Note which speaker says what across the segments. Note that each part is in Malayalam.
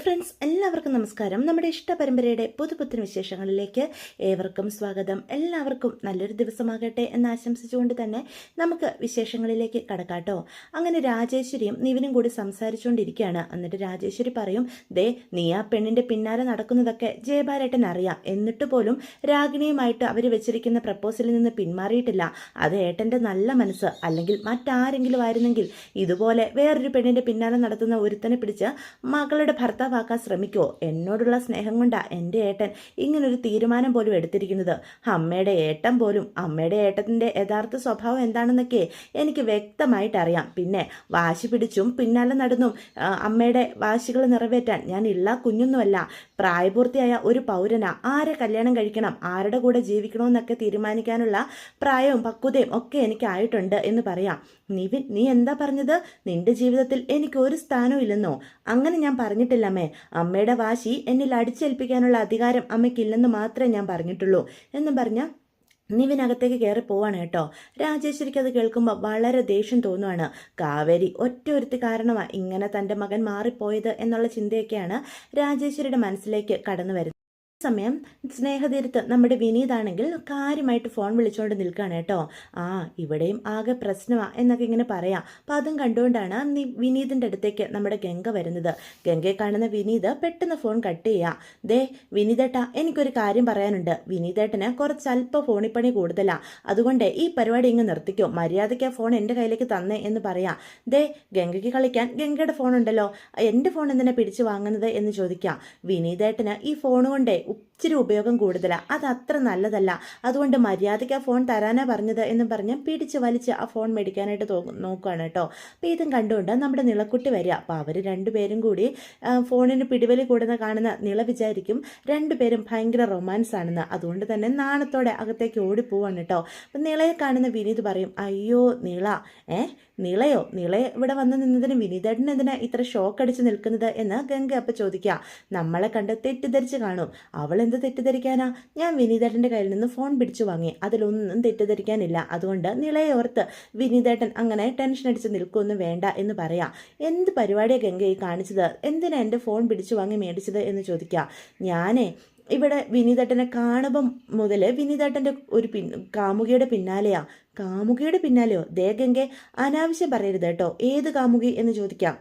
Speaker 1: ഫ്രണ്ട്സ്, എല്ലാവർക്കും നമസ്കാരം. നമ്മുടെ ഇഷ്ട പരമ്പരയുടെ പുതുപുത്തൻ വിശേഷങ്ങളിലേക്ക് ഏവർക്കും സ്വാഗതം. എല്ലാവർക്കും നല്ലൊരു ദിവസമാകട്ടെ എന്ന് ആശംസിച്ചുകൊണ്ട് തന്നെ നമുക്ക് വിശേഷങ്ങളിലേക്ക് കടക്കാട്ടോ. അങ്ങനെ രാജേശ്വരിയും നിവിനും കൂടി സംസാരിച്ചുകൊണ്ടിരിക്കുകയാണ്. എന്നിട്ട് രാജേശ്വരി പറയും, ദേ നീ ആ പെണ്ണിന്റെ പിന്നാലെ നടക്കുന്നതൊക്കെ ജയബാലേട്ടൻ അറിയാം, എന്നിട്ട് പോലും രാഗിണിയുമായിട്ട് അവർ വെച്ചിരിക്കുന്ന പ്രപ്പോസലിൽ നിന്ന് പിന്മാറിയിട്ടില്ല. അത് ഏട്ടന്റെ നല്ല മനസ്സ്. അല്ലെങ്കിൽ മറ്റാരെങ്കിലും ആയിരുന്നെങ്കിൽ ഇതുപോലെ വേറൊരു പെണ്ണിന്റെ പിന്നാലെ നടത്തുന്ന ഒരുത്തനെ പിടിച്ച് മകളുടെ ഭർത്താവാക്കാൻ ശ്രമിക്കുമോ? എന്നോടുള്ള സ്നേഹം കൊണ്ടാ എൻ്റെ ഏട്ടൻ ഇങ്ങനൊരു തീരുമാനം പോലും എടുത്തിരിക്കുന്നത്. അമ്മയുടെ ഏട്ടൻ പോലും, അമ്മയുടെ ഏട്ടത്തിൻ്റെ യഥാർത്ഥ സ്വഭാവം എന്താണെന്നൊക്കെ എനിക്ക് വ്യക്തമായിട്ട് അറിയാം. പിന്നെ വാശി പിടിച്ചും പിന്നാലെ നടന്നും അമ്മയുടെ വാശികൾ നിറവേറ്റാൻ ഞാൻ ഇള്ള കുഞ്ഞൊന്നുമല്ല. പ്രായപൂർത്തിയായ ഒരു പൗരന ആരെ കല്യാണം കഴിക്കണം, ആരുടെ കൂടെ ജീവിക്കണമെന്നൊക്കെ തീരുമാനിക്കാനുള്ള പ്രായവും പക്വതയും ഒക്കെ എനിക്കായിട്ടുണ്ട് എന്ന് പറയാം. നിവിൻ, നീ എന്താ പറഞ്ഞത്? നിന്റെ ജീവിതത്തിൽ എനിക്ക് ഒരു സ്ഥാനവും ഇല്ലെന്നോ? അങ്ങനെ ഞാൻ പറഞ്ഞിട്ടില്ലമ്മേ. അമ്മയുടെ വാശി എന്നിൽ അടിച്ചേൽപ്പിക്കാനുള്ള അധികാരം അമ്മയ്ക്കില്ലെന്ന് മാത്രമേ ഞാൻ പറഞ്ഞിട്ടുള്ളൂ എന്നും പറഞ്ഞ നിവിനകത്തേക്ക് കയറി പോവാണ് കേട്ടോ. രാജേശ്വരിക്ക് അത് കേൾക്കുമ്പോൾ വളരെ ദേഷ്യം തോന്നുവാണ്. കാവേരി ഒറ്റ ഒരുത്തി കാരണമാണ് ഇങ്ങനെ തൻ്റെ മകൻ മാറിപ്പോയത് എന്നുള്ള ചിന്തയൊക്കെയാണ് രാജേശ്വരിയുടെ മനസ്സിലേക്ക് കടന്നു വരുന്നത്. സമയം സ്നേഹതീരത്ത് നമ്മുടെ വിനീതാണെങ്കിൽ കാര്യമായിട്ട് ഫോൺ വിളിച്ചുകൊണ്ട് നിൽക്കുകയാണ് കേട്ടോ. ഇവിടെയും ആകെ പ്രശ്നമാണ് എന്നൊക്കെ ഇങ്ങനെ പറയാം. അപ്പം അതും കണ്ടുകൊണ്ടാണ് വിനീതിൻ്റെ അടുത്തേക്ക് നമ്മുടെ ഗംഗ വരുന്നത്. ഗംഗയെ കാണുന്ന വിനീത് പെട്ടെന്ന് ഫോൺ കട്ട് ചെയ്യുക. ദേ വിനീതേട്ടാ, എനിക്കൊരു കാര്യം പറയാനുണ്ട്. വിനീതേട്ടന് കുറച്ച് അല്പം ഫോണിപ്പണി കൂടുതലാണ്, അതുകൊണ്ട് ഈ പരിപാടി ഇങ്ങ് നിർത്തിക്കോ. മര്യാദയ്ക്ക് ആ ഫോൺ എൻ്റെ കയ്യിലേക്ക് തന്നേ എന്ന് പറയാം. ദേ ഗംഗയ്ക്ക് കളിക്കാൻ ഗംഗയുടെ ഫോൺ ഉണ്ടല്ലോ, എൻ്റെ ഫോൺ എന്തിനാ പിടിച്ചു വാങ്ങുന്നത് എന്ന് ചോദിക്കാം. വിനീതേട്ടന് ഈ ഫോൺ കൊണ്ടേ ഇച്ചിരി ഉപയോഗം കൂടുതലാണ്, അത് അത്ര നല്ലതല്ല, അതുകൊണ്ട് മര്യാദയ്ക്ക് ആ ഫോൺ തരാനാ പറഞ്ഞത് എന്നും പറഞ്ഞ് പിടിച്ച് വലിച്ച് ആ ഫോൺ മേടിക്കാനായിട്ട് നോക്കുകയാണ് കേട്ടോ. അപ്പോൾ ഇതും കണ്ടുകൊണ്ട് നമ്മുടെ നിളക്കുട്ടി വരിക. അപ്പോൾ അവർ രണ്ടുപേരും കൂടി ഫോണിന് പിടിവലി കൂടുന്ന കാണുന്ന നിള വിചാരിക്കും രണ്ടുപേരും ഭയങ്കര റൊമാൻസ് ആണെന്ന്. അതുകൊണ്ട് തന്നെ നാണത്തോടെ അകത്തേക്ക് ഓടിപ്പോവാണ് കേട്ടോ. അപ്പം നിളയെ കാണുന്ന വിനീത് പറയും, അയ്യോ നിള, നിളയോ? നിളയെ ഇവിടെ വന്ന് നിന്നതിന് വിനീതേട്ടൻ എന്തിനാ ഇത്ര ഷോക്ക് അടിച്ച് നിൽക്കുന്നത് എന്ന് ഗംഗ അപ്പം ചോദിക്കുക. നമ്മളെ കണ്ട് തെറ്റിദ്ധരിച്ച് കാണും. അവൾ എന്ത് തെറ്റിദ്ധരിക്കാനാ? ഞാൻ വിനീതേട്ടൻ്റെ കയ്യിൽ നിന്ന് ഫോൺ പിടിച്ചു വാങ്ങി, അതിലൊന്നും തെറ്റിദ്ധരിക്കാനില്ല. അതുകൊണ്ട് നിളയെ ഓർത്ത് വിനീതേട്ടൻ അങ്ങനെ ടെൻഷൻ അടിച്ച് നിൽക്കുമൊന്നും വേണ്ട എന്ന് പറയാം. എന്ത് പരിപാടിയാണ് ഗംഗ ഈ കാണിച്ചത്? എന്തിനാ എൻ്റെ ഫോൺ പിടിച്ചു വാങ്ങി മേടിച്ചത് എന്ന് ചോദിക്കുക. ഇവിടെ വിനീതേട്ടനെ കാണുമ്പം മുതൽ വിനീതേട്ടൻ്റെ ഒരു കാമുകിയുടെ പിന്നാലെയാ. കാമുകിയുടെ പിന്നാലെയോ? ദേ ഗംഗെ, അനാവശ്യം പറയരുത് കേട്ടോ. ഏത് കാമുകി എന്ന് ചോദിക്കാം.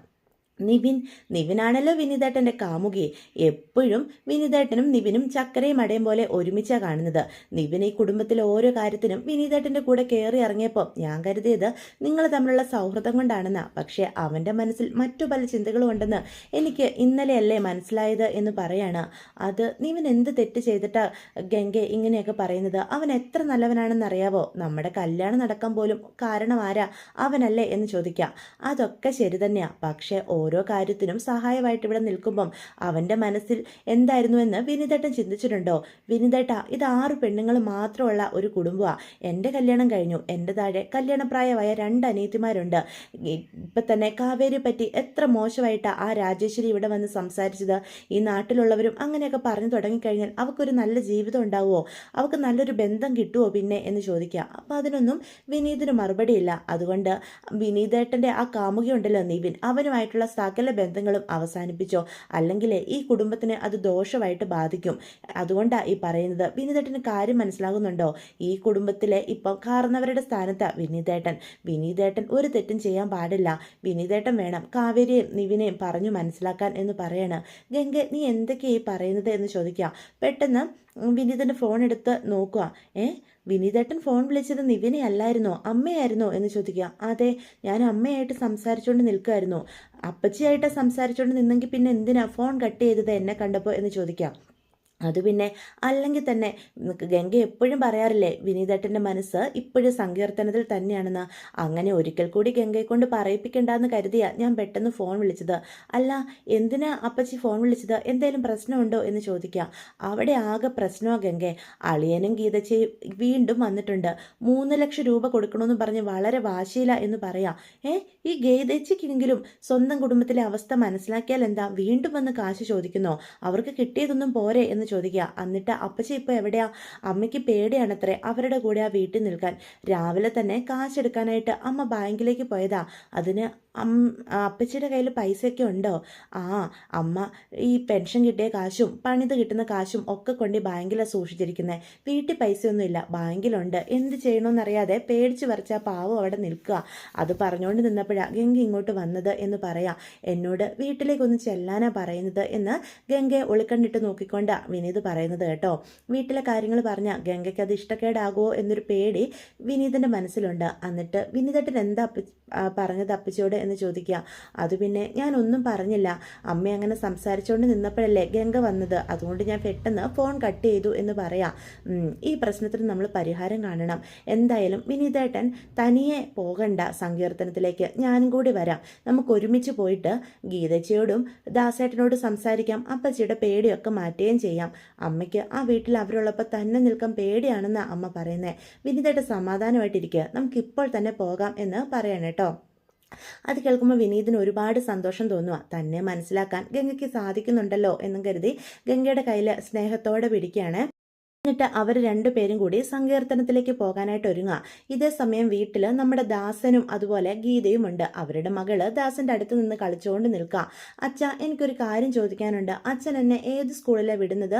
Speaker 1: നിവിനാണല്ലോ വിനീതേട്ടൻ്റെ കാമുകി. എപ്പോഴും വിനീതേട്ടനും നിവിനും ചക്കരയും അടയും പോലെ ഒരുമിച്ചാണ് കാണുന്നത്. നിവിൻ ഈ കുടുംബത്തിലെ ഓരോ കാര്യത്തിനും വിനീതേട്ടൻ്റെ കൂടെ കയറി ഇറങ്ങിയപ്പോൾ ഞാൻ കരുതിയത് നിങ്ങൾ തമ്മിലുള്ള സൗഹൃദം കൊണ്ടാണെന്ന്. പക്ഷേ അവൻ്റെ മനസ്സിൽ മറ്റു പല ചിന്തകളും ഉണ്ടെന്ന് എനിക്ക് ഇന്നലെയല്ലേ മനസ്സിലായത് എന്ന് പറയാണ്. അത് നിവിൻ എന്ത് തെറ്റ് ചെയ്തിട്ടാ ഗംഗെ ഇങ്ങനെയൊക്കെ പറയുന്നത്? അവൻ എത്ര നല്ലവനാണെന്ന് അറിയാവോ? നമ്മുടെ കല്യാണം നടക്കാൻ പോലും കാരണം ആരാ? അവനല്ലേ എന്ന് ചോദിക്കാം. അതൊക്കെ ശരി തന്നെയാണ്, പക്ഷേ ഓരോ കാര്യത്തിനും സഹായമായിട്ട് ഇവിടെ നിൽക്കുമ്പം അവൻ്റെ മനസ്സിൽ എന്തായിരുന്നുവെന്ന് വിനീതേട്ടൻ ചിന്തിച്ചിട്ടുണ്ടോ? വിനീതേട്ട, ഇത് 6 പെണ്ണുങ്ങൾ മാത്രമുള്ള ഒരു കുടുംബമാണ്. എൻ്റെ കല്യാണം കഴിഞ്ഞു, എൻ്റെ താഴെ കല്യാണപ്രായമായ 2 അനിയത്തിമാരുണ്ട്. ഇപ്പം തന്നെ കാവേരിയെ പറ്റി എത്ര മോശമായിട്ടാണ് ആ രാജേശ്വരി ഇവിടെ വന്ന് സംസാരിച്ചത്. ഈ നാട്ടിലുള്ളവരും അങ്ങനെയൊക്കെ പറഞ്ഞു തുടങ്ങിക്കഴിഞ്ഞാൽ അവൾക്കൊരു നല്ല ജീവിതം ഉണ്ടാവുമോ? അവൾക്ക് നല്ലൊരു ബന്ധം കിട്ടുമോ പിന്നെ എന്ന് ചോദിക്കുക. അപ്പം അതിനൊന്നും വിനീതിന് മറുപടിയില്ല. അതുകൊണ്ട് വിനീതേട്ടൻ്റെ ആ കാമുകി ഉണ്ടല്ലോ നിവിൻ, അവനുമായിട്ടുള്ള സകല ബന്ധങ്ങളും അവസാനിപ്പിച്ചോ, അല്ലെങ്കിൽ ഈ കുടുംബത്തിന് അത് ദോഷമായിട്ട് ബാധിക്കും. അതുകൊണ്ടാണ് ഈ പറയുന്നത്. വിനീതേട്ടന് കാര്യം മനസ്സിലാകുന്നുണ്ടോ? ഈ കുടുംബത്തിലെ ഇപ്പം കാരണവരുടെ സ്ഥാനത്താണ് വിനീതേട്ടൻ ഒരു തെറ്റും ചെയ്യാൻ പാടില്ല. വിനീതേട്ടൻ വേണം കാവേരിയെയും നിവിനെയും പറഞ്ഞു മനസ്സിലാക്കാൻ എന്ന് പറയാണ്. ഗംഗ, നീ എന്തൊക്കെയാ ഈ പറയുന്നത് എന്ന് ചോദിക്കാം. പെട്ടെന്ന് വിനീതൻ്റെ ഫോൺ എടുത്ത് നോക്കുക. വിനീതേട്ടൻ ഫോൺ വിളിച്ചത് നിവിനെ അല്ലായിരുന്നോ, അമ്മയായിരുന്നോ എന്ന് ചോദിക്കുക. അതെ, ഞാൻ അമ്മയായിട്ട് സംസാരിച്ചുകൊണ്ട് നിൽക്കുമായിരുന്നു. അപ്പച്ചിയായിട്ട് സംസാരിച്ചുകൊണ്ട് നിന്നെങ്കിൽ പിന്നെ എന്തിനാ ഫോൺ കട്ട് ചെയ്തത് എന്നെ കണ്ടപ്പോൾ എന്ന് ചോദിക്കാം. അത് പിന്നെ അല്ലെങ്കിൽ തന്നെ ഗംഗ എപ്പോഴും പറയാറില്ലേ വിനീതേട്ടൻ്റെ മനസ്സ് ഇപ്പോഴും സങ്കീർത്തനത്തിൽ തന്നെയാണെന്ന്. അങ്ങനെ ഒരിക്കൽ കൂടി ഗംഗയെ കൊണ്ട് പറയിപ്പിക്കണ്ടെന്ന് കരുതിയാ ഞാൻ പെട്ടെന്ന് ഫോൺ വിളിച്ചത്. അല്ല, എന്തിനാ അപ്പച്ചി ഫോൺ വിളിച്ചത്? എന്തെങ്കിലും പ്രശ്നമുണ്ടോ എന്ന് ചോദിക്കാം. അവിടെ ആകെ പ്രശ്നമോ ഗംഗെ. അളിയനും ഗീതച്ചയും വീണ്ടും വന്നിട്ടുണ്ട്. 3 ലക്ഷം രൂപ കൊടുക്കണമെന്ന് പറഞ്ഞ് വളരെ വാശിയില്ല എന്ന് പറയാം. ഈ ഗീതച്ചയ്ക്കെങ്കിലും സ്വന്തം കുടുംബത്തിലെ അവസ്ഥ മനസ്സിലാക്കിയാൽ എന്താ? വീണ്ടും വന്ന് കാശ് ചോദിക്കുന്നോ? അവർക്ക് കിട്ടിയതൊന്നും പോരെ എന്ന് ചോദിക്കുക. എന്നിട്ട് അപ്പച്ചി ഇപ്പോൾ എവിടെയാ? അമ്മയ്ക്ക് പേടിയാണത്രേ അവരുടെ കൂടെ ആ വീട്ടിൽ നിൽക്കാൻ. രാവിലെ തന്നെ കാശെടുക്കാനായിട്ട് അമ്മ ബാങ്കിലേക്ക് പോയതാ. അതിന് അപ്പച്ചിയുടെ കയ്യിൽ പൈസയൊക്കെ ഉണ്ടോ? ആ, അമ്മ ഈ പെൻഷൻ കിട്ടിയ കാശും പണിത് കിട്ടുന്ന കാശും ഒക്കെ കൊണ്ട് ബാങ്കിലാണ് സൂക്ഷിച്ചിരിക്കുന്നത്. വീട്ടിൽ പൈസയൊന്നുമില്ല, ബാങ്കിലുണ്ട്. എന്ത് ചെയ്യണമെന്നറിയാതെ പേടിച്ച് വരച്ച പാവം അവിടെ നിൽക്കുക. അത് പറഞ്ഞുകൊണ്ട് നിന്നപ്പോഴാണ് ഗംഗ ഇങ്ങോട്ട് വന്നത് എന്ന് പറയാം. എന്നോട് വീട്ടിലേക്കൊന്ന് ചെല്ലാനാ പറയുന്നത് എന്ന് ഗംഗയെ ഒളിക്കണ്ടിട്ട് നോക്കിക്കൊണ്ടാ വിനീത് പറയുന്നത് കേട്ടോ. വീട്ടിലെ കാര്യങ്ങൾ പറഞ്ഞാൽ ഗംഗയ്ക്ക് അത് ഇഷ്ടക്കേടാകുമോ എന്നൊരു പേടി വിനീതിൻ്റെ മനസ്സിലുണ്ട്. എന്നിട്ട് വിനീതേട്ടൻ എന്താ പറഞ്ഞത് അപ്പച്ചിയോട് എന്ന് ചോദിക്കുക. അത് പിന്നെ ഞാനൊന്നും പറഞ്ഞില്ല, അമ്മ അങ്ങനെ സംസാരിച്ചുകൊണ്ട് നിന്നപ്പോഴല്ലേ ഗംഗ വന്നത്, അതുകൊണ്ട് ഞാൻ പെട്ടെന്ന് ഫോൺ കട്ട് ചെയ്തു എന്ന് പറയാം. ഈ പ്രശ്നത്തിന് നമ്മൾ പരിഹാരം കാണണം. എന്തായാലും വിനീതേട്ടൻ തനിയെ പോകണ്ട സങ്കീർത്തനത്തിലേക്ക്, ഞാനും കൂടി വരാം. നമുക്ക് ഒരുമിച്ച് പോയിട്ട് ഗീതച്ചയോടും ദാസേട്ടനോട് സംസാരിക്കാം. അപ്പച്ചിയുടെ പേടിയൊക്കെ മാറ്റുകയും ചെയ്യാം. അമ്മയ്ക്ക് ആ വീട്ടിൽ അവരുള്ളപ്പോൾ തന്നെ നിൽക്കാൻ പേടിയാണെന്ന് അമ്മ പറയുന്നത്. വിനീതേട്ടൻ സമാധാനമായിട്ടിരിക്കുക, നമുക്കിപ്പോൾ തന്നെ പോകാം എന്ന് പറയണം കേട്ടോ. അത് കേൾക്കുമ്പോൾ വിനീതിന് ഒരുപാട് സന്തോഷം തോന്നുക. തന്നെ മനസ്സിലാക്കാൻ ഗംഗയ്ക്ക് സാധിക്കുന്നുണ്ടല്ലോ എന്നും കരുതി ഗംഗയുടെ കയ്യിൽ സ്നേഹത്തോടെ പിടിക്കുകയാണ്. എന്നിട്ട് അവർ രണ്ടുപേരും കൂടി സങ്കീർത്തനത്തിലേക്ക് പോകാനായിട്ട് ഒരുങ്ങുക. ഇതേ സമയം വീട്ടിൽ നമ്മുടെ ദാസനും അതുപോലെ ഗീതയും ഉണ്ട്. അവരുടെ മകള് ദാസന്റെ അടുത്ത് നിന്ന് കളിച്ചുകൊണ്ട് നിൽക്കുക. അച്ഛ, എനിക്കൊരു കാര്യം ചോദിക്കാനുണ്ട്. അച്ഛൻ എന്നെ ഏത് സ്കൂളിലാണ് വിടുന്നത്?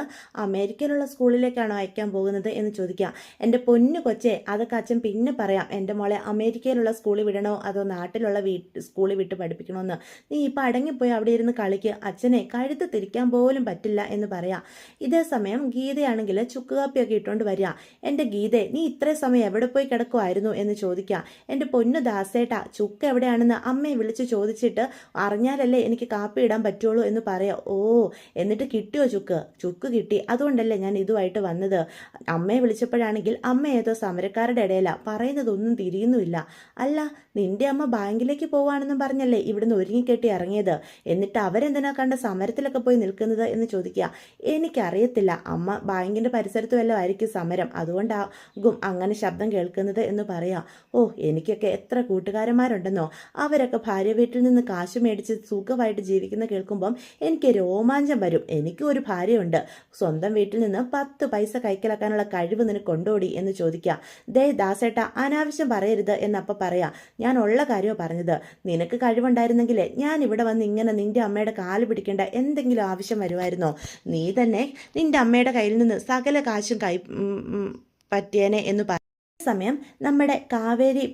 Speaker 1: അമേരിക്കയിലുള്ള സ്കൂളിലേക്കാണോ അയക്കാൻ പോകുന്നത് എന്ന് ചോദിക്കുക. എൻ്റെ പൊന്നു കൊച്ചേ, അതൊക്കെ അച്ഛൻ പിന്നെ പറയാം. എൻ്റെ മോളെ അമേരിക്കയിലുള്ള സ്കൂളിൽ വിടണോ അതോ നാട്ടിലുള്ള സ്കൂളിൽ വിട്ട് പഠിപ്പിക്കണമെന്ന്. നീ ഇപ്പം അടങ്ങിപ്പോയി അവിടെ ഇരുന്ന് കളിക്ക്, അച്ഛനെ കഴുത്ത് തിരിക്കാൻ പോലും പറ്റില്ല എന്ന് പറയാം. ഇതേ സമയം ഗീതയാണെങ്കിൽ കാപ്പിയൊക്കെ ഇട്ടുകൊണ്ട് വരിക. എൻ്റെ ഗീതേ, നീ ഇത്രയും സമയം എവിടെ പോയി കിടക്കുമായിരുന്നു എന്ന് ചോദിക്കുക. എൻ്റെ പൊന്നു ദാസേട്ടാ, ചുക്ക് എവിടെയാണെന്ന് അമ്മയെ വിളിച്ച് ചോദിച്ചിട്ട് അറിഞ്ഞാലല്ലേ എനിക്ക് കാപ്പി ഇടാൻ പറ്റുള്ളൂ എന്ന് പറയാം. ഓ, എന്നിട്ട് കിട്ടിയോ ചുക്ക്? ചുക്ക് കിട്ടി, അതുകൊണ്ടല്ലേ ഞാൻ ഇതുമായിട്ട് വന്നത്. അമ്മയെ വിളിച്ചപ്പോഴാണെങ്കിൽ അമ്മ ഏതോ സമരക്കാരുടെ ഇടയിലാണ്, പറയുന്നതൊന്നും തിരിയുന്നുമില്ല. അല്ല, നിന്റെ അമ്മ ബാങ്കിലേക്ക് പോവാണെന്നും പറഞ്ഞല്ലേ ഇവിടുന്ന് ഒരുങ്ങിക്കെട്ടി ഇറങ്ങിയത്? എന്നിട്ട് അവരെന്തിനാ കണ്ട സമരത്തിലൊക്കെ പോയി നിൽക്കുന്നത് എന്ന് ചോദിക്കുക. എനിക്കറിയത്തില്ല, അമ്മ ബാങ്കിൻ്റെ പരിസരത്ത് വല്ലതും ആയിരിക്കും സമരം, അതുകൊണ്ടാകും അങ്ങനെ ശബ്ദം കേൾക്കുന്നത് എന്ന് പറയാം. ഓ, എനിക്കൊക്കെ എത്ര കൂട്ടുകാരന്മാരുണ്ടെന്നോ. അവരൊക്കെ ഭാര്യ വീട്ടിൽ നിന്ന് കാശ് മേടിച്ച് സുഖമായിട്ട് ജീവിക്കുന്ന കേൾക്കുമ്പം എനിക്ക് രോമാഞ്ചം വരും. എനിക്കും ഒരു ഭാര്യയുണ്ട്. സ്വന്തം വീട്ടിൽ നിന്ന് 10 പൈസ കൈക്കലാക്കാനുള്ള കഴിവ് നിനക്ക് കൊണ്ടോടി എന്ന് ചോദിക്കുക. ദേ ദാസേട്ട, അനാവശ്യം പറയരുത് എന്നപ്പ പറയാം. ഞാൻ ഉള്ള കാര്യമോ പറഞ്ഞത്. നിനക്ക് കഴിവുണ്ടായിരുന്നെങ്കിലേ ഞാൻ ഇവിടെ വന്ന് ഇങ്ങനെ നിന്റെ അമ്മയുടെ കാല് പിടിക്കേണ്ട എന്തെങ്കിലും ആവശ്യം വരുമായിരുന്നോ? നീ തന്നെ നിന്റെ അമ്മയുടെ കയ്യിൽ നിന്ന് സകല കാശും പറ്റിയേനെ എന്ന് പറ. സമയം നമ്മുടെ കാവേരി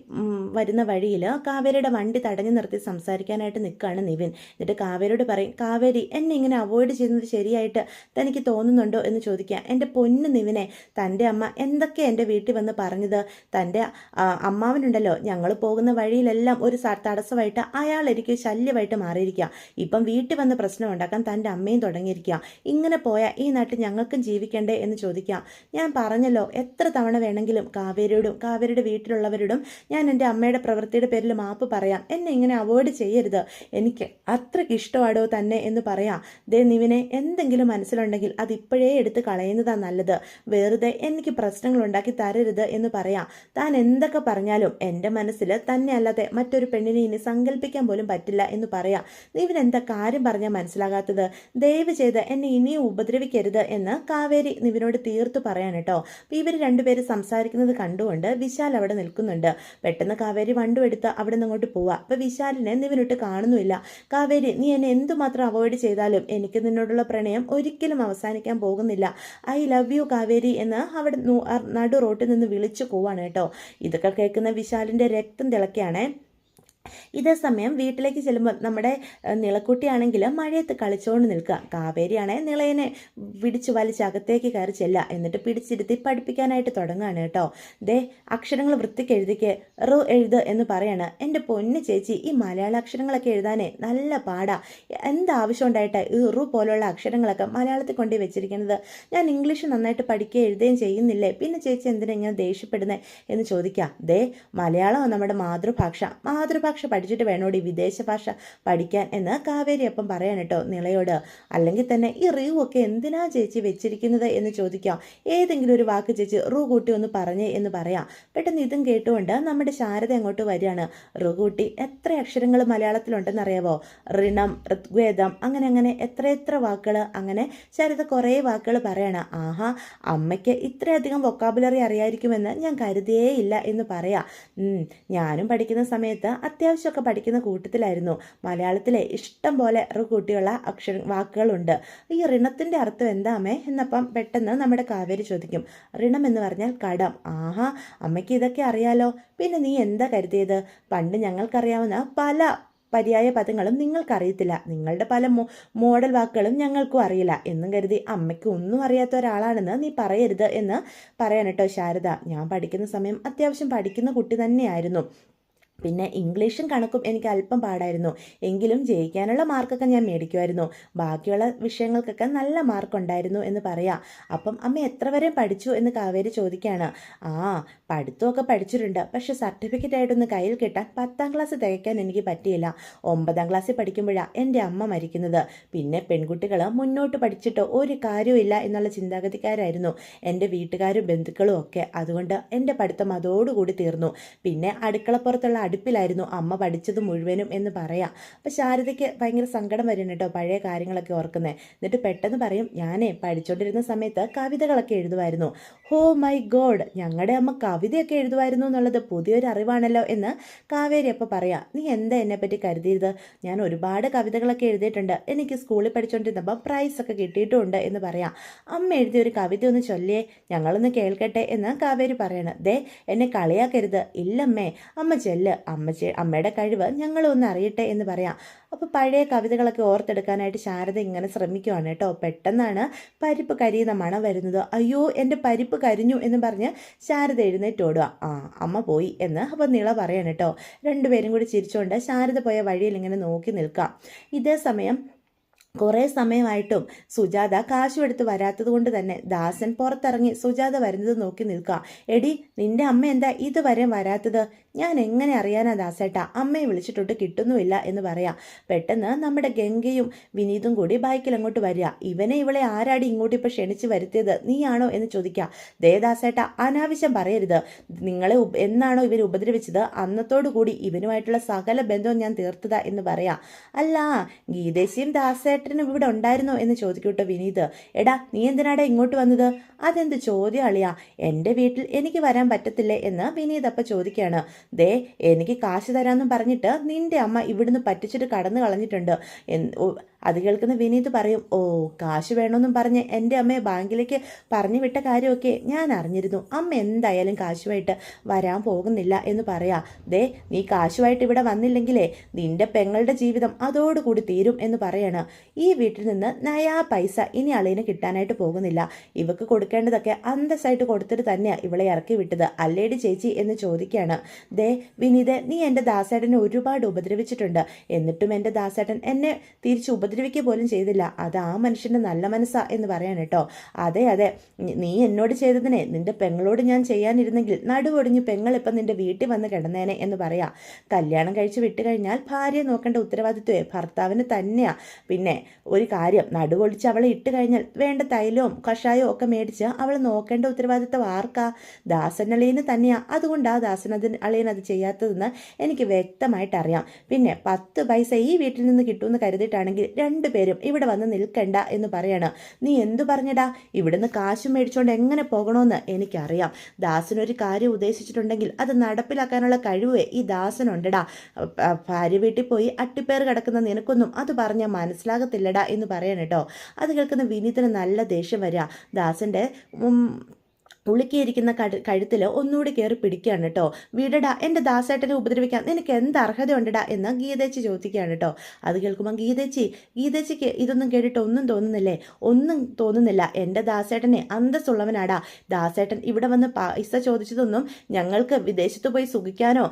Speaker 1: വരുന്ന വഴിയിൽ കാവേരിയുടെ വണ്ടി തടഞ്ഞു നിർത്തി സംസാരിക്കാനായിട്ട് നിൽക്കുകയാണ് നിവിൻ. എന്നിട്ട് കാവേരിയോട് പറയും, കാവേരി, എന്നെ ഇങ്ങനെ അവോയ്ഡ് ചെയ്യുന്നത് ശരിയായിട്ട് തനിക്ക് തോന്നുന്നുണ്ടോ എന്ന് ചോദിക്കുക. എൻ്റെ പൊന്ന് നിവിനെ, തൻ്റെ അമ്മ എന്തൊക്കെ എൻ്റെ വീട്ടിൽ വന്ന് പറഞ്ഞത്. തൻ്റെ അമ്മാവനുണ്ടല്ലോ, ഞങ്ങൾ പോകുന്ന വഴിയിലെല്ലാം ഒരു തടസ്സമായിട്ട് അയാൾ എനിക്ക് ശല്യമായിട്ട് മാറിയിരിക്കുക. ഇപ്പം വീട്ടിൽ വന്ന് പ്രശ്നം ഉണ്ടാക്കാൻ തൻ്റെ അമ്മയും തുടങ്ങിയിരിക്കുക. ഇങ്ങനെ പോയാൽ ഈ നാട്ടിൽ ഞങ്ങൾക്കും ജീവിക്കണ്ടേ എന്ന് ചോദിക്കുക. ഞാൻ പറഞ്ഞല്ലോ, എത്ര തവണ വേണമെങ്കിലും കാവേരിയുടെ വീട്ടിലുള്ളവരോടും ഞാൻ എൻ്റെ അമ്മയുടെ പ്രവൃത്തിയുടെ പേരിൽ മാപ്പ് പറയാം. എന്നെ ഇങ്ങനെ അവോയ്ഡ് ചെയ്യരുത്, എനിക്ക് അത്രയ്ക്ക് ഇഷ്ടമാടോ തന്നെ എന്ന് പറയാം. ദേ നിവിനെ, എന്തെങ്കിലും മനസ്സിലുണ്ടെങ്കിൽ അതിപ്പോഴേ എടുത്ത് കളയുന്നതാണ് നല്ലത്. വെറുതെ എനിക്ക് പ്രശ്നങ്ങൾ ഉണ്ടാക്കി തരരുത് എന്ന് പറയാം. താൻ എന്തൊക്കെ പറഞ്ഞാലും എൻ്റെ മനസ്സിൽ തന്നെ അല്ലാതെ മറ്റൊരു പെണ്ണിനെ ഇനി സങ്കല്പിക്കാൻ പോലും പറ്റില്ല എന്ന് പറയാം. നിവിൻ എന്താ കാര്യം പറഞ്ഞാൽ മനസ്സിലാകാത്തത്? ദയവ് ചെയ്ത് എന്നെ ഇനിയും ഉപദ്രവിക്കരുത് എന്ന് കാവേരി നിവിനോട് തീർത്തു പറയാൻ കേട്ടോ. ഇവർ രണ്ടുപേരും സംസാരിക്കുന്നത് കണ്ടുകൊണ്ട് വിശാൽ അവിടെ നിൽക്കുന്നുണ്ട്. പെട്ടെന്ന് കാവേരി വണ്ടു എടുത്ത് അവിടെ നിന്ന് അങ്ങോട്ട് പോവാ. അപ്പൊ വിശാലിനെ നിവിനിട്ട് കാണുന്നുമില്ല. കാവേരി, നീ എന്നെ എന്തുമാത്രം അവോയ്ഡ് ചെയ്താലും എനിക്ക് നിന്നോടുള്ള പ്രണയം ഒരിക്കലും അവസാനിക്കാൻ പോകുന്നില്ല. ഐ ലവ് യു കാവേരി എന്ന് അവിടെ നടു റോട്ടിൽ നിന്ന് വിളിച്ചു പോവാണ് കേട്ടോ. ഇതൊക്കെ കേൾക്കുന്ന വിശാലിന്റെ രക്തം തിളക്കുകയാണേ. ഇതേ സമയം വീട്ടിലേക്ക് ചെല്ലുമ്പോൾ നമ്മുടെ നിളക്കുട്ടിയാണെങ്കിൽ മഴയത്ത് കളിച്ചുകൊണ്ട് നിൽക്കുക. കാവേരിയാണെ നിളയനെ പിടിച്ചു വലിച്ച് അകത്തേക്ക് കയറി ചെല്ലുക. എന്നിട്ട് പിടിച്ചിരുത്തി പഠിപ്പിക്കാനായിട്ട് തുടങ്ങുകയാണ് കേട്ടോ. ദേ, അക്ഷരങ്ങൾ വൃത്തിക്ക് എഴുതിക്ക്, റു എഴുത് എന്ന് പറയാണ്. എൻ്റെ പൊന്ന് ചേച്ചി, ഈ മലയാള അക്ഷരങ്ങളൊക്കെ എഴുതാനേ നല്ല പാടാ. എന്താവശ്യം ഉണ്ടായിട്ട് ഈ റു പോലുള്ള അക്ഷരങ്ങളൊക്കെ മലയാളത്തിൽ കൊണ്ടു വെച്ചിരിക്കുന്നത്? ഞാൻ ഇംഗ്ലീഷ് നന്നായിട്ട് പഠിക്കുകയും എഴുതുകയും ചെയ്യുന്നില്ലേ, പിന്നെ ചേച്ചി എന്തിനാ ഇങ്ങനെ ദേഷ്യപ്പെടുന്നത് എന്ന് ചോദിക്കാം. ദേ, മലയാളം നമ്മുടെ മാതൃഭാഷ പഠിച്ചിട്ട് വേണോടി വിദേശ ഭാഷ പഠിക്കാൻ എന്ന് കാവേരി അപ്പം പറയാൻ കേട്ടോ നിളയോട്. അല്ലെങ്കിൽ തന്നെ ഈ റൂ ഒക്കെ എന്തിനാ ചേച്ചി വെച്ചിരിക്കുന്നത് എന്ന് ചോദിക്കാം. ഏതെങ്കിലും ഒരു വാക്ക് ചേച്ചി റൂ കൂട്ടി ഒന്ന് പറഞ്ഞേ എന്ന് പറയാം. പെട്ടെന്ന് ഇതും കേട്ടുകൊണ്ട് നമ്മുടെ ശാരദ അങ്ങോട്ട് വരികയാണ്. റൂ കൂട്ടി എത്ര അക്ഷരങ്ങൾ മലയാളത്തിലുണ്ടെന്ന് അറിയാവോ? ഋണം, ഋഗ്വേദം, അങ്ങനെ എത്ര വാക്കുകൾ. അങ്ങനെ ശാരദ കുറേ വാക്കുകൾ പറയണം. ആഹാ, അമ്മയ്ക്ക് ഇത്രയധികം വൊക്കാബുലറി അറിയായിരിക്കുമെന്ന് ഞാൻ കരുതിയേ ഇല്ല എന്ന് പറയാം. ഞാനും പഠിക്കുന്ന സമയത്ത് അത്യാവശ്യമൊക്കെ പഠിക്കുന്ന കൂട്ടത്തിലായിരുന്നു. മലയാളത്തിലെ ഇഷ്ടം പോലെ കൂട്ടിയുള്ള വാക്കുകളുണ്ട്. ഈ ഋണത്തിൻ്റെ അർത്ഥം എന്താ അമ്മേ എന്നപ്പം പെട്ടെന്ന് നമ്മുടെ കാവേരി ചോദിക്കും. ഋണം എന്ന് പറഞ്ഞാൽ കടം. ആഹാ, അമ്മയ്ക്ക് ഇതൊക്കെ അറിയാലോ. പിന്നെ നീ എന്താ കരുതിയത്? പണ്ട് ഞങ്ങൾക്കറിയാവുന്ന പല പര്യായ പദങ്ങളും നിങ്ങൾക്കറിയത്തില്ല, നിങ്ങളുടെ പല മോഡൽ വാക്കുകളും ഞങ്ങൾക്കും അറിയില്ല എന്നും കരുതി അമ്മയ്ക്ക് ഒന്നും അറിയാത്ത ഒരാളാണെന്ന് നീ പറയരുത് എന്ന് പറയാൻ കേട്ടോ ശാരദ. ഞാൻ പഠിക്കുന്ന സമയം അത്യാവശ്യം പഠിക്കുന്ന കുട്ടി തന്നെയായിരുന്നു. പിന്നെ ഇംഗ്ലീഷും കണക്കും എനിക്ക് അല്പം പാടായിരുന്നു. എങ്കിലും ജയിക്കാനുള്ള മാർക്കൊക്കെ ഞാൻ മേടിക്കുമായിരുന്നു. ബാക്കിയുള്ള വിഷയങ്ങൾക്കൊക്കെ നല്ല മാർക്കുണ്ടായിരുന്നു എന്ന് പറയാം. അപ്പം അമ്മ എത്ര വരെ പഠിച്ചു എന്ന് കാവേരി ചോദിക്കുകയാണ്. പഠിത്തമൊക്കെ പഠിച്ചിട്ടുണ്ട്, പക്ഷെ സർട്ടിഫിക്കറ്റ് ആയിട്ടൊന്ന് കയ്യിൽ കിട്ടാൻ 10ാം ക്ലാസ് തികയ്ക്കാൻ എനിക്ക് പറ്റിയില്ല. 9ാം ക്ലാസ്സിൽ പഠിക്കുമ്പോഴാണ് എൻ്റെ അമ്മ മരിക്കുന്നത്. പിന്നെ പെൺകുട്ടികൾ മുന്നോട്ട് പഠിച്ചിട്ട് ഒരു കാര്യമില്ല എന്നുള്ള ചിന്താഗതിക്കാരായിരുന്നു എൻ്റെ വീട്ടുകാരും ബന്ധുക്കളും ഒക്കെ. അതുകൊണ്ട് എൻ്റെ പഠിത്തം അതോടുകൂടി തീർന്നു. പിന്നെ അടുക്കളപ്പുറത്തുള്ള അടുപ്പിലായിരുന്നു അമ്മ പഠിച്ചത് മുഴുവനും എന്ന് പറയാം. അപ്പം ശാരദയ്ക്ക് ഭയങ്കര സങ്കടം വരും കേട്ടോ പഴയ കാര്യങ്ങളൊക്കെ ഓർക്കുന്നത്. എന്നിട്ട് പെട്ടെന്ന് പറയും, ഞാനേ പഠിച്ചുകൊണ്ടിരുന്ന സമയത്ത് കവിതകളൊക്കെ എഴുതുമായിരുന്നു. ഹോ മൈ ഗോഡ്, ഞങ്ങളുടെ അമ്മ കവിതയൊക്കെ എഴുതുമായിരുന്നു എന്നുള്ളത് പുതിയൊരു അറിവാണല്ലോ എന്ന് കാവേരി അപ്പോൾ പറയാം. നീ എന്താ എന്നെപ്പറ്റി കരുതിയത്? ഞാൻ ഒരുപാട് കവിതകളൊക്കെ എഴുതിയിട്ടുണ്ട്. എനിക്ക് സ്കൂളിൽ പഠിച്ചുകൊണ്ടിരുന്നപ്പോൾ പ്രൈസൊക്കെ കിട്ടിയിട്ടുമുണ്ട് എന്ന് പറയാം. അമ്മ എഴുതിയ ഒരു കവിത ഒന്ന് ചൊല്ലിയേ, ഞങ്ങളൊന്ന് കേൾക്കട്ടെ എന്ന് കാവേരി പറയണം. ദേ, എന്നെ കളിയാക്കരുത്. ഇല്ലമ്മേ, അമ്മ ചെല്ല്, അമ്മയുടെ കഴിവ് ഞങ്ങളൊന്ന് അറിയട്ടെ എന്ന് പറയാം. അപ്പോൾ പഴയ കവിതകളൊക്കെ ഓർത്തെടുക്കാനായിട്ട് ശാരദ ഇങ്ങനെ ശ്രമിക്കുവാണ് കേട്ടോ. പെട്ടെന്നാണ് പരിപ്പ് കരിയുന്ന മണം വരുന്നത്. അയ്യോ, എൻ്റെ പരിപ്പ് കരിഞ്ഞു എന്ന് പറഞ്ഞ് ശാരദ എഴുന്നേറ്റ് ഓടുക. അമ്മ പോയി എന്ന് അപ്പോൾ നിള പറയാണ് കേട്ടോ. രണ്ടുപേരും കൂടി ചിരിച്ചുകൊണ്ട് ശാരദ പോയ വഴിയിൽ ഇങ്ങനെ നോക്കി നിൽക്കാം. ഇതേ സമയം കുറേ സമയമായിട്ടും സുജാത കാശുമെടുത്ത് വരാത്തത് കൊണ്ട് തന്നെ ദാസൻ പുറത്തിറങ്ങി സുജാത വരുന്നത് നോക്കി നിൽക്കുക. എടി, നിന്റെ അമ്മ എന്താ ഇതുവരെ വരാത്തത്? ഞാൻ എങ്ങനെ അറിയാനാ ദാസേട്ടാ? അമ്മയെ വിളിച്ചിട്ടൊട്ട് കിട്ടുന്നുമില്ല എന്ന് പറയാം. പെട്ടെന്ന് നമ്മുടെ ഗംഗയും വിനീതും കൂടി ബൈക്കിൽ അങ്ങോട്ട് വരിക. ഇവളെ ആരാടി ഇങ്ങോട്ട് ഇപ്പോൾ ക്ഷണിച്ച് വരുത്തിയത്? നീയാണോ എന്ന് ചോദിക്കാം. ദേ ദാസേട്ടാ, അനാവശ്യം പറയരുത്. നിങ്ങളെ എന്നാണോ ഇവർ ഉപദ്രവിച്ചത് അന്നത്തോടു കൂടി ഇവനുമായിട്ടുള്ള സകല ബന്ധവും ഞാൻ തീർത്തതാ എന്ന് പറയാം. അല്ല, ഗീതേശിയും ദാസേട്ടനും ഇവിടെ ഉണ്ടായിരുന്നോ എന്ന് ചോദിക്കൂട്ടോ വിനീത്. എടാ, നീ എന്തിനാടാ ഇങ്ങോട്ട് വന്നത്? അതെന്ത് ചോദ്യം അളിയാ? എൻ്റെ വീട്ടിൽ എനിക്ക് വരാൻ പറ്റത്തില്ലേ എന്ന് വിനീത് അപ്പം ചോദിക്കുകയാണ്. ദേ, എനിക്ക് കാശ് തരാമെന്നും പറഞ്ഞിട്ട് നിന്റെ അമ്മ ഇവിടുന്ന് പറ്റിച്ചിട്ട് കടന്നു കളഞ്ഞിട്ടുണ്ട്. അത് കേൾക്കുന്ന വിനീത് പറയും, ഓ, കാശ് വേണമെന്നും പറഞ്ഞ് എൻ്റെ അമ്മയെ ബാങ്കിലേക്ക് പറഞ്ഞു വിട്ട കാര്യമൊക്കെ ഞാൻ അറിഞ്ഞിരുന്നു. അമ്മ എന്തായാലും കാശുമായിട്ട് വരാൻ പോകുന്നില്ല എന്ന് പറയാം. ദേ, നീ കാശുമായിട്ട് ഇവിടെ വന്നില്ലെങ്കിലേ നിന്റെ പെങ്ങളുടെ ജീവിതം അതോടുകൂടി തീരും എന്ന് പറയാണ്. ഈ വീട്ടിൽ നിന്ന് നയാ പൈസ ഇനി അളിയന് കിട്ടാനായിട്ട് പോകുന്നില്ല. ഇവക്ക് കൊടുക്കേണ്ടതൊക്കെ അന്തസ്സായിട്ട് കൊടുത്തിട്ട് തന്നെയാണ് ഇവളെ ഇറക്കി വിട്ടത്, അല്ലേടി ചേച്ചി എന്ന് ചോദിക്കുകയാണ്. ദേ വിനീത്, നീ എൻ്റെ ദാസേട്ടനെ ഒരുപാട് ഉപദ്രവിച്ചിട്ടുണ്ട്. എന്നിട്ടും എൻ്റെ ദാസേട്ടൻ എന്നെ തിരിച്ച് ഉപദ്രവിക്കുക പോലും ചെയ്തില്ല. അത് ആ മനുഷ്യൻ്റെ നല്ല മനസ്സാ എന്ന് പറയാൻ കേട്ടോ. അതെ അതെ, നീ എന്നോട് ചെയ്തതിനെ നിന്റെ പെങ്ങളോട് ഞാൻ ചെയ്യാനിരുന്നെങ്കിൽ നടുവൊടിഞ്ഞ് പെങ്ങളിപ്പം നിന്റെ വീട്ടിൽ വന്ന് കിടന്നേനെ എന്ന് പറയാം. കല്യാണം കഴിച്ച് വിട്ട് കഴിഞ്ഞാൽ ഭാര്യയെ നോക്കേണ്ട ഉത്തരവാദിത്വമേ ഭർത്താവിന് തന്നെയാ. പിന്നെ ഒരു കാര്യം, നടുവൊടിച്ച് അവളെ ഇട്ട് കഴിഞ്ഞാൽ വേണ്ട തൈലവും കഷായവും ഒക്കെ മേടിച്ച് അവളെ നോക്കേണ്ട ഉത്തരവാദിത്വം ആർക്കാ? ദാസൻ അളിയന് തന്നെയാ. അതുകൊണ്ടാ ദാസൻ അളിയൻ അത് ചെയ്യാത്തതെന്ന് എനിക്ക് വ്യക്തമായിട്ട് അറിയാം. പിന്നെ 10 പൈസ ഈ വീട്ടിൽ നിന്ന് കിട്ടുമെന്ന് കരുതിയിട്ടാണെങ്കിൽ രണ്ടുപേരും ഇവിടെ വന്ന് നിൽക്കണ്ട എന്ന് പറയാണ്. നീ എന്തു പറഞ്ഞടാ? ഇവിടുന്ന് കാശും മേടിച്ചുകൊണ്ട് എങ്ങനെ പോകണമെന്ന് എനിക്കറിയാം. ദാസനൊരു കാര്യം ഉദ്ദേശിച്ചിട്ടുണ്ടെങ്കിൽ അത് നടപ്പിലാക്കാനുള്ള കഴിവ് ഈ ദാസനുണ്ടടാ. ഭാര്യ വീട്ടിൽ പോയി അട്ടിപ്പേർ കിടക്കുന്ന നിനക്കൊന്നും അത് പറഞ്ഞാൽ മനസ്സിലാകത്തില്ലടാ എന്ന് പറയണം കേട്ടോ. അത് കേൾക്കുന്ന വിനീതിന് നല്ല ദേഷ്യം വരിക. ദാസൻ്റെ ഉളുക്കിയിരിക്കുന്ന കഴുത്തിൽ ഒന്നുകൂടി കയറി പിടിക്കുകയാണ് കേട്ടോ. വീടടാ, എൻ്റെ ദാസേട്ടനെ ഉപദ്രവിക്കാൻ നിനക്ക് എന്ത് അർഹതയുണ്ടടാ എന്ന് ഗീതേച്ചി ചോദിക്കുകയാണ് കേട്ടോ. അത് കേൾക്കുമ്പോൾ ഗീതേച്ചിക്ക് ഇതൊന്നും കേട്ടിട്ട് ഒന്നും തോന്നുന്നില്ലേ? ഒന്നും തോന്നുന്നില്ല. എൻ്റെ ദാസേട്ടനെ അന്തസ്സുള്ളവനാടാ. ദാസേട്ടൻ ഇവിടെ വന്ന് പൈസ ചോദിച്ചതൊന്നും ഞങ്ങൾക്ക് വിദേശത്ത് പോയി സുഖിക്കാനോ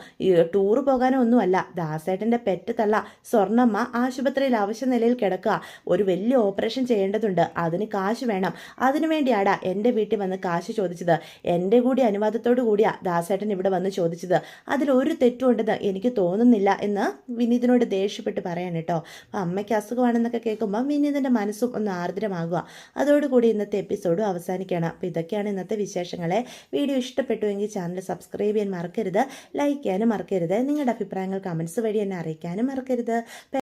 Speaker 1: ടൂറ് പോകാനോ ഒന്നുമല്ല. ദാസേട്ടൻ്റെ പെറ്റ് തള്ള സ്വർണ്ണമ്മ ആശുപത്രിയിൽ അവശ്യ നിലയിൽ കിടക്കുക. ഒരു വലിയ ഓപ്പറേഷൻ ചെയ്യേണ്ടതുണ്ട്. അതിന് കാശ് വേണം. അതിനു വേണ്ടിയാടാ എൻ്റെ വീട്ടിൽ വന്ന് കാശ് ചോദിച്ചത്. എൻ്റെ കൂടി അനുവാദത്തോടു കൂടിയാ ദാസേട്ടൻ ഇവിടെ വന്ന് ചോദിച്ചത്. അതിലൊരു തെറ്റുണ്ടെന്ന് എനിക്ക് തോന്നുന്നില്ല എന്ന് വിനീതിനോട് ദേഷ്യപ്പെട്ട് പറയാൻ കേട്ടോ. അപ്പം അമ്മയ്ക്ക് അസുഖമാണെന്നൊക്കെ കേൾക്കുമ്പോൾ വിനീതിൻ്റെ മനസ്സും ഒന്ന് ആർദ്രമാകുക. അതോടുകൂടി ഇന്നത്തെ എപ്പിസോഡും അവസാനിക്കണം. അപ്പോൾ ഇതൊക്കെയാണ് ഇന്നത്തെ വിശേഷങ്ങളെ. വീഡിയോ ഇഷ്ടപ്പെട്ടുവെങ്കിൽ ചാനൽ സബ്സ്ക്രൈബ് ചെയ്യാൻ മറക്കരുത്, ലൈക്ക് ചെയ്യാനും മറക്കരുത്, നിങ്ങളുടെ അഭിപ്രായങ്ങൾ കമൻസ് വഴി എന്നെ അറിയിക്കാനും മറക്കരുത്.